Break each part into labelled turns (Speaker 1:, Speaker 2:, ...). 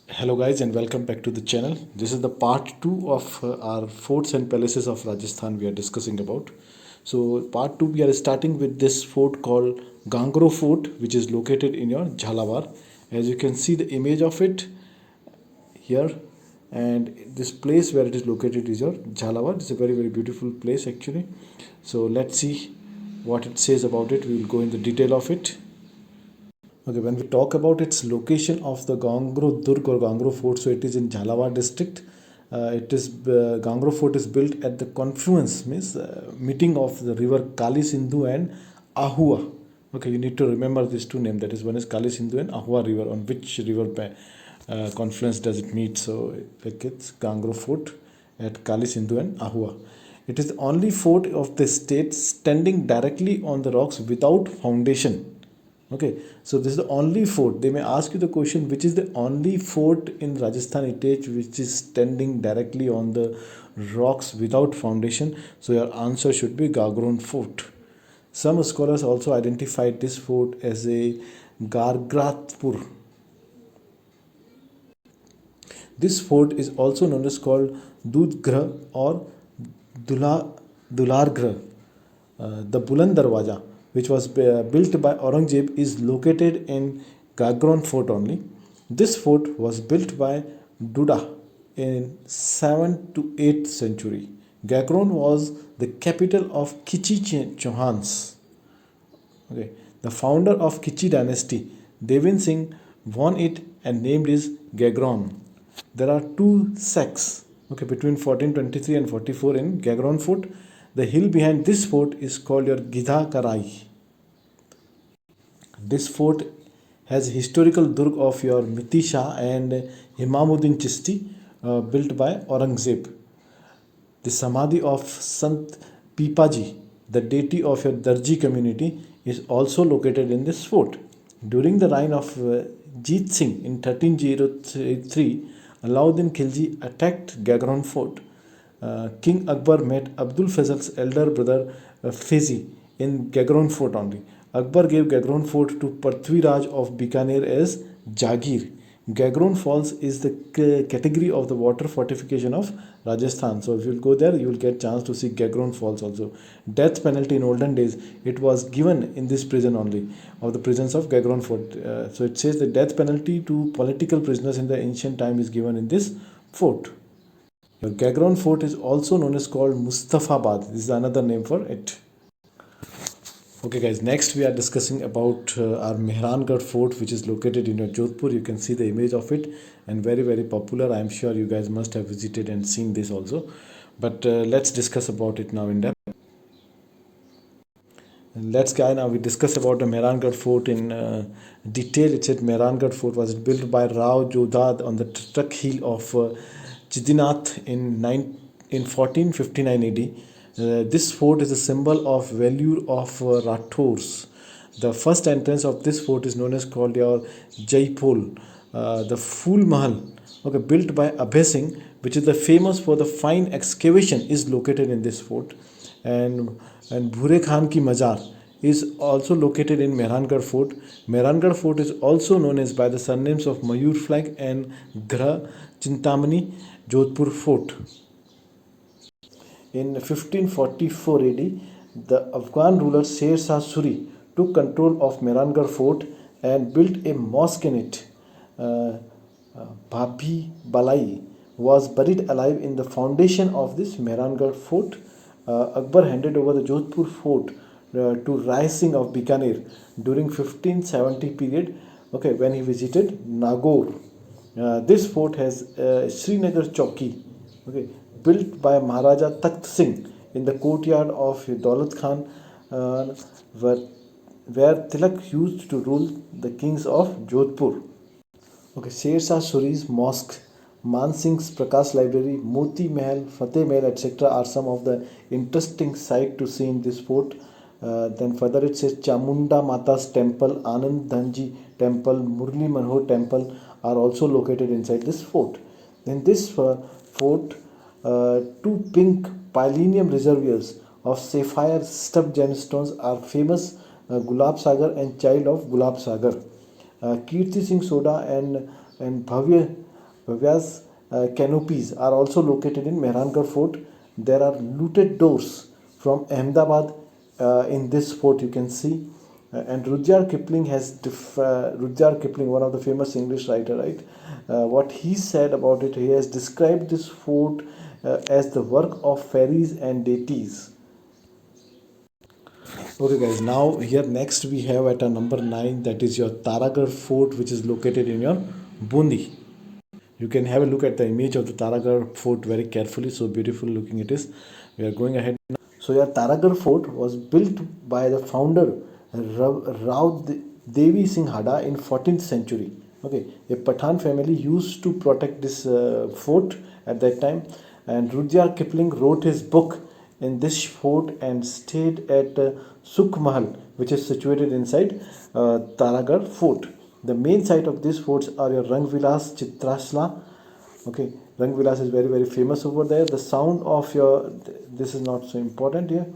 Speaker 1: Hello guys and welcome back to the channel. This is the part 2 of our forts and palaces of Rajasthan we are discussing about. So part 2 we are starting with this fort called Gangro Fort, which is located in your Jhalawar. As you can see the image of it here, and this place where it is located is your Jhalawar. It's a very beautiful place actually. So let's see what it says about it. We will go in the detail of it. Okay, when we talk about its location of the Gangro Durg or Gangro Fort, so it is in Jhalawar district. Gangro Fort is built at the confluence, means meeting of the river Kali Sindhu and Ahua. Okay, you need to remember these two names. That is, one is Kali Sindhu and Ahua river. On which river confluence does it meet? So, like it's Gangro Fort at Kali Sindhu and Ahua. It is the only fort of the state standing directly on the rocks without foundation. Okay, so this is the only fort. They may ask you the question, which is the only fort in Rajasthan heritage which is standing directly on the rocks without foundation. So your answer should be Gagron Fort. Some scholars also identified this fort as a Gargratpur. This fort is also known as called Dudgra or Dula, Dulargra. The Buland Darwaja, which was built by Aurangzeb, is located in Gagron Fort only. This fort was built by Duda in 7th to 8th century. Gagron was the capital of Kichi Chauhans. Okay. The founder of Kichi dynasty, Devin Singh, won it and named it Gagron. There are two sects, okay, between 1423 and 44 in Gagron Fort. The hill behind this fort is called your Gidha Karai. This fort has historical durg of your Miti Shah and Imamuddin Chisti, built by Aurangzeb. The Samadhi of Sant Pipaji, the deity of your Darji community, is also located in this fort. During the reign of Jeet Singh in 1303, Alauddin Khilji attacked Gagron Fort. King Akbar met Abdul Fazl's elder brother Fezi in Gagron Fort only. Akbar gave Gagron Fort to Prithviraj of Bikaner as Jagir. Gagron Falls is the category of the water fortification of Rajasthan. So if you go there, you will get chance to see Gagron Falls also. Death penalty in olden days, it was given in this prison only, of the prisons of Gagron Fort. So it says the death penalty to political prisoners in the ancient time is given in this fort. Your Gagron Fort is also known as called Mustafabad. This is another name for it. Okay guys, next we are discussing about our Mehrangarh Fort, which is located in your Jodhpur. You can see the image of it, and very popular. I am sure you guys must have visited and seen this also. But let's discuss about it now in depth. Let's guy now we discuss about the Mehrangarh Fort in detail. It said Mehrangarh Fort was built by Rao Jodha on the Truck Hill of Chidinath in 1459 AD. This fort is a symbol of value of Rathors. The first entrance of this fort is known as called your Jaipol. The Phul Mahal, okay, built by Abhay Singh, which is the famous for the fine excavation, is located in this fort. And Bhure Khan ki Mazar is also located in Mehrangarh Fort. Mehrangarh Fort is also known as by the surnames of Mayur Flag and Grah Chintamani Jodhpur Fort. In 1544 AD, the Afghan ruler Sher Shah Suri took control of Mehrangarh Fort and built a mosque in it. Bhabhi Balai was buried alive in the foundation of this Mehrangarh Fort. Akbar handed over the Jodhpur Fort to Rai Singh of Bikaner during 1570 period, okay, when he visited Nagaur. This fort has Srinagar Chowki, okay, built by Maharaja Takht Singh in the courtyard of Daulat Khan, where Tilak used to rule the kings of Jodhpur. Okay, Sher Shah Suri's mosque, Man Singh's Prakash Library, Moti Mahal, Fateh Mahal, etc. are some of the interesting sight to see in this fort. Then further it says Chamunda Mata's temple, Anand Dhanji temple, Murli Manohar temple are also located inside this fort. In this fort, two pink Pylenium reservoirs of sapphire stuffed gemstones are famous, Gulab Sagar and Child of Gulab Sagar. Kirti Singh Soda and Bhavya Bhavyas canopies are also located in Mehrangarh Fort. There are looted doors from Ahmedabad in this fort, you can see. And Rudyard Kipling Rudyard Kipling, one of the famous English writer, right? What he said about it, he has described this fort as the work of fairies and deities. Okay, guys. Now here next we have at our number 9, that is your Taragarh Fort, which is located in your Bundi. You can have a look at the image of the Taragarh Fort very carefully. So beautiful looking it is. We are going ahead now. So your Taragarh Fort was built by the founder Rao Devi Singh Hada in 14th century. Okay, a Pathan family used to protect this fort at that time, and Rudyard Kipling wrote his book in this fort and stayed at Sukh Mahal, which is situated inside Taragarh Fort. The main site of these forts are your Rangvilas, Chitrasla. Okay, Rangvilas is very famous over there. The sound of your, this is not so important here.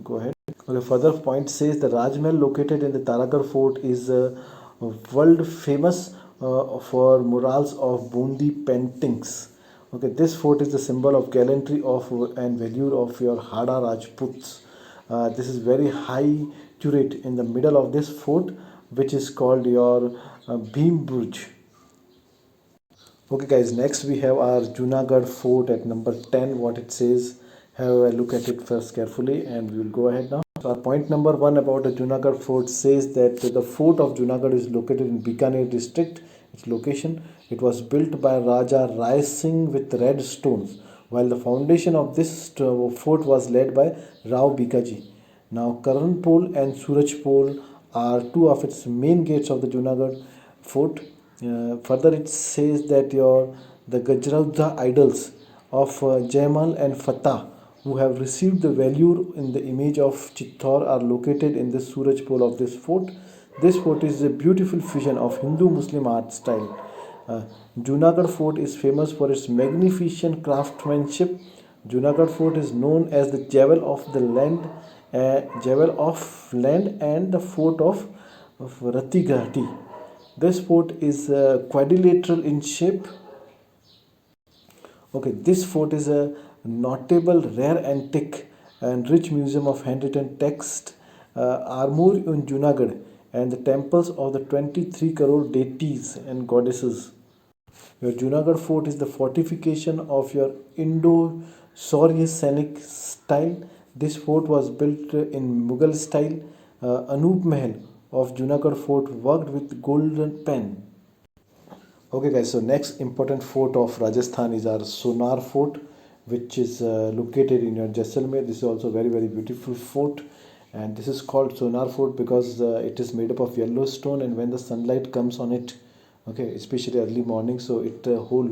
Speaker 1: Go ahead. Okay, further point says the Rajmahal located in the Taragarh Fort is world famous for murals of Bundi paintings. Okay, this fort is the symbol of gallantry of and value of your Hada Rajputs. This is very high turret in the middle of this fort, which is called your Bhim Burj. Okay, guys, next we have our Junagadh Fort at number 10. What it says, have a look at it first carefully, and we will go ahead now. So our point number 1 about the Junagadh Fort says that the fort of Junagadh is located in Bikaner district. Its location, it was built by Raja Rai Singh with red stones, while the foundation of this fort was led by Rao Bikaji. Now, Karanpol and Surajpol are two of its main gates of the Junagadh fort. Further, it says that the Gajraudha idols of Jaimal and Fatah, who have received the value in the image of Chittor, are located in the Suraj Pole of this fort. This fort is a beautiful fusion of Hindu-Muslim art style. Junagadh Fort is famous for its magnificent craftsmanship. Junagadh Fort is known as the Jewel of Land and the Fort of Ratighati. This fort is quadrilateral in shape. Okay, this fort is a notable, rare antique and rich museum of handwritten text, armor in Junagadh, and the temples of the 23 crore deities and goddesses. Your Junagadh fort is the fortification of your Indo-Saurasanic style. This fort was built in Mughal style. Anup Mahal of Junagadh fort worked with golden pen. Okay, guys, so next important fort of Rajasthan is our Sonar Fort, which is located in your Jaisalmer. This is also very beautiful fort, and this is called Sonar Fort because it is made up of yellow stone, and when the sunlight comes on it, okay, especially early morning, so it whole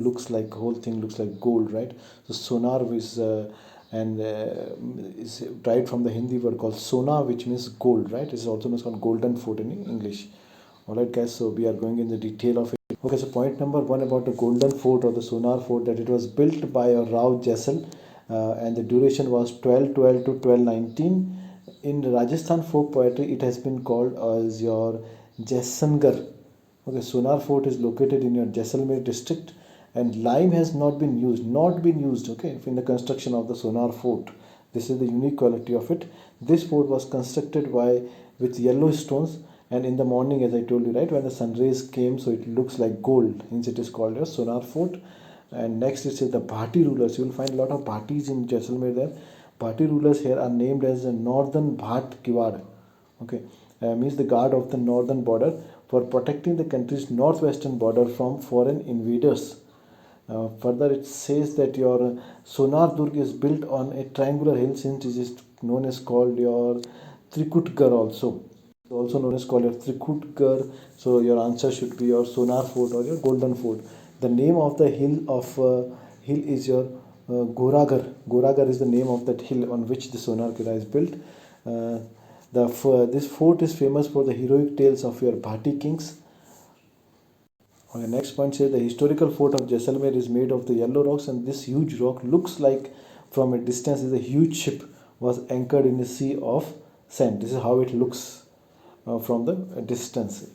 Speaker 1: thing looks like gold, right? So Sonar is is derived from the Hindi word called Sona, which means gold, right? It's also means called Golden Fort in English. Alright, guys, so we are going in the detail of it. Okay, so point number 1 about the Golden Fort or the Sonar Fort, that it was built by a Rao Jaisal, and the duration was 1212 to 1219. In Rajasthan folk poetry, it has been called as your Jaisalmer. Okay, Sonar Fort is located in your Jaisalmer district, and lime has not been used, okay, in the construction of the Sonar Fort. This is the unique quality of it. This fort was constructed with yellow stones, and in the morning, as I told you, right, when the sun rays came, so it looks like gold, hence it is called a Sonar Fort. And next it says the Bhati rulers. You will find a lot of Bhatis in Jaisalmer there. Bhati rulers here are named as the Northern Bhat Kiwad. Okay, means the guard of the northern border for protecting the country's northwestern border from foreign invaders. Further, it says that your Sonar Durg is built on a triangular hill, since it is known as called your Trikutgarh also known as called your Trikutgarh. So your answer should be your Sonar Fort or your Golden Fort. The name of the hill is your Goragarh. Goragarh is the name of that hill on which the Sonar Killa is built. This fort is famous for the heroic tales of your Bhati kings. Okay, next point says the historical fort of Jaisalmer is made of the yellow rocks, and this huge rock looks like from a distance is a huge ship was anchored in a sea of sand. This is how it looks from the distance.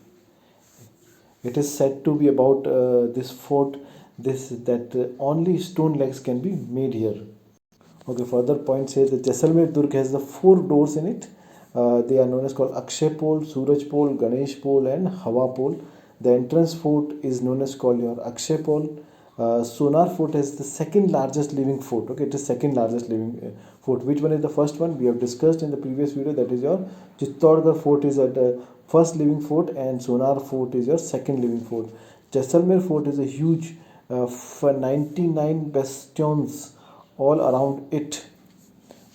Speaker 1: It is said to be about this fort this that only stone legs can be made here. Okay, further point says the Jaisalmer Durg has the 4 doors in it. They are known as called Akshay Pole, Suraj Pole, Ganesh Pole, and Hawa Pole. The entrance fort is known as called your Akshay Pole. Sonar Fort is the second largest living fort. Okay, it is second largest living fort. Which one is the first one? We have discussed in the previous video. That is your Chittorgarh Fort is at the first living fort, and Sonar Fort is your second living fort. Jaisalmer Fort is a huge for 99 bastions all around it.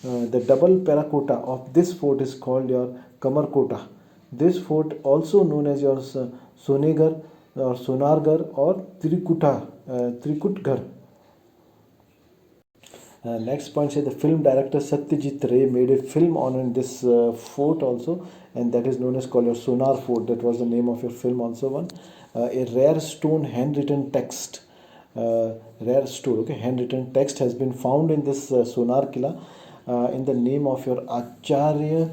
Speaker 1: The double terracotta of this fort is called your Kamarkota. This fort also known as your Sonegar or Sonargarh or Trikutgarh. Next point says the film director Satyajit Ray made a film on this fort also, and that is known as called your Sonar Fort. That was the name of your film also one. A rare stone handwritten text, rare stone, okay, handwritten text has been found in this Sonar Killa in the name of your Acharya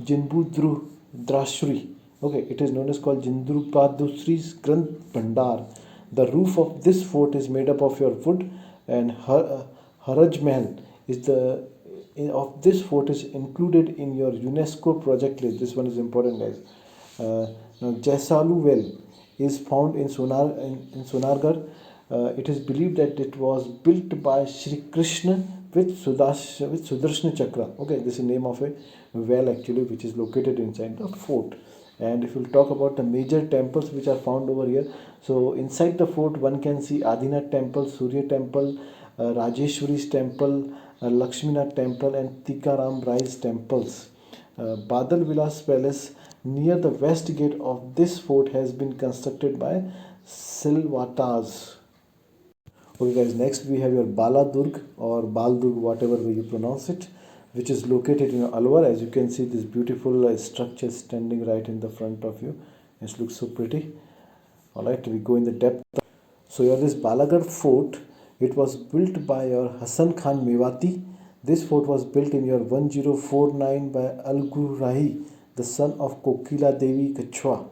Speaker 1: Jinbudru Drashri. Okay, it is known as called Jindrupadusri's Granth Bhandar. The roof of this fort is made up of your wood, and Haraj Mahal is the of this fort is included in your UNESCO project list. This one is important, guys. Now Jaisalu well is found in Sonargarh. It is believed that it was built by Sri Krishna with Sudarshana Chakra. Okay, this is the name of a well actually, which is located inside the fort. And if we'll talk about the major temples which are found over here, so inside the fort one can see Adinath temple, Surya temple, Rajeshwari's temple, Lakshminath temple, and Tikaram Rai's temples. Badal Vilas Palace near the west gate of this fort has been constructed by Silvatas. Okay guys, next we have your Baladurg or Baldurg, whatever way you pronounce it, which is located in Alwar. As you can see, this beautiful structure standing right in the front of you. It looks so pretty. Alright, we go in the depth. So here this Balagarh fort, it was built by your Hasan Khan Mewati. This fort was built in year 1049 by Algur Rahi, the son of Kokila Devi Kachwa.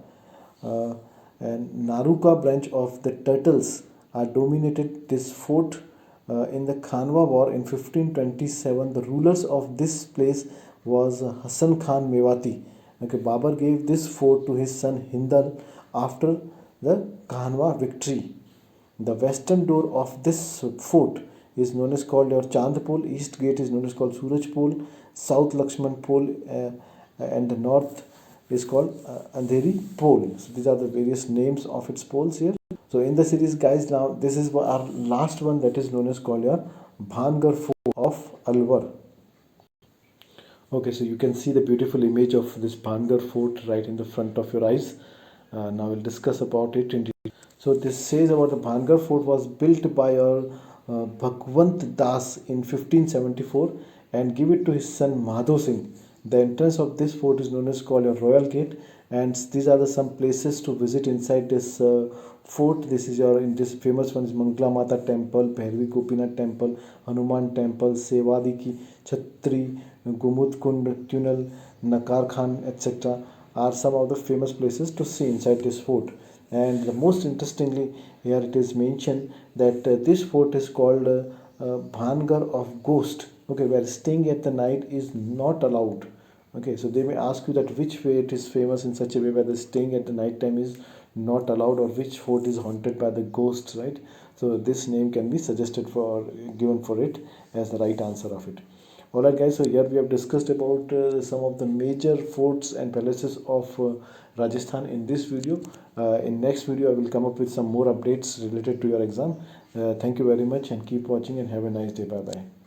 Speaker 1: And Naruka branch of the Turtles are dominated this fort in the Khanwa War in 1527. The rulers of this place was Hasan Khan Mewati. Okay, Babur gave this fort to his son Hindal after the Khanwa victory. The western door of this fort is known as called your Chand Pole. East gate is known as called Suraj Pole. South Lakshman Pole, and the north is called Andheri Pole. So these are the various names of its poles here. So in the series, guys, now this is our last one, that is known as called your Bhangar Fort of Alwar. Okay, so you can see the beautiful image of this Bhangar Fort right in the front of your eyes. Now we'll discuss about it in detail. So this says about the Bhangar Fort was built by your Bhagwant Das in 1574 and give it to his son Madho Singh. The entrance of this fort is known as called your Royal Gate, and these are the some places to visit inside this fort. This is your in this famous one is Mangla Mata Temple, Bhairavi Gopinath Temple, Hanuman Temple, Sevadi Ki Chhatri, Gumut Kund Tunnel, Nakar Khan, etc. are some of the famous places to see inside this fort. And the most interestingly, here it is mentioned that this fort is called Bhangar of Ghost. Okay, where staying at the night is not allowed. Okay, so they may ask you that which way it is famous in such a way where the staying at the night time is not allowed, or which fort is haunted by the ghosts, right? So this name can be suggested for given for it as the right answer of it. Alright guys, so here we have discussed about some of the major forts and palaces of Rajasthan in this video. In next video I will come up with some more updates related to your exam. Thank you very much and keep watching and have a nice day. Bye bye.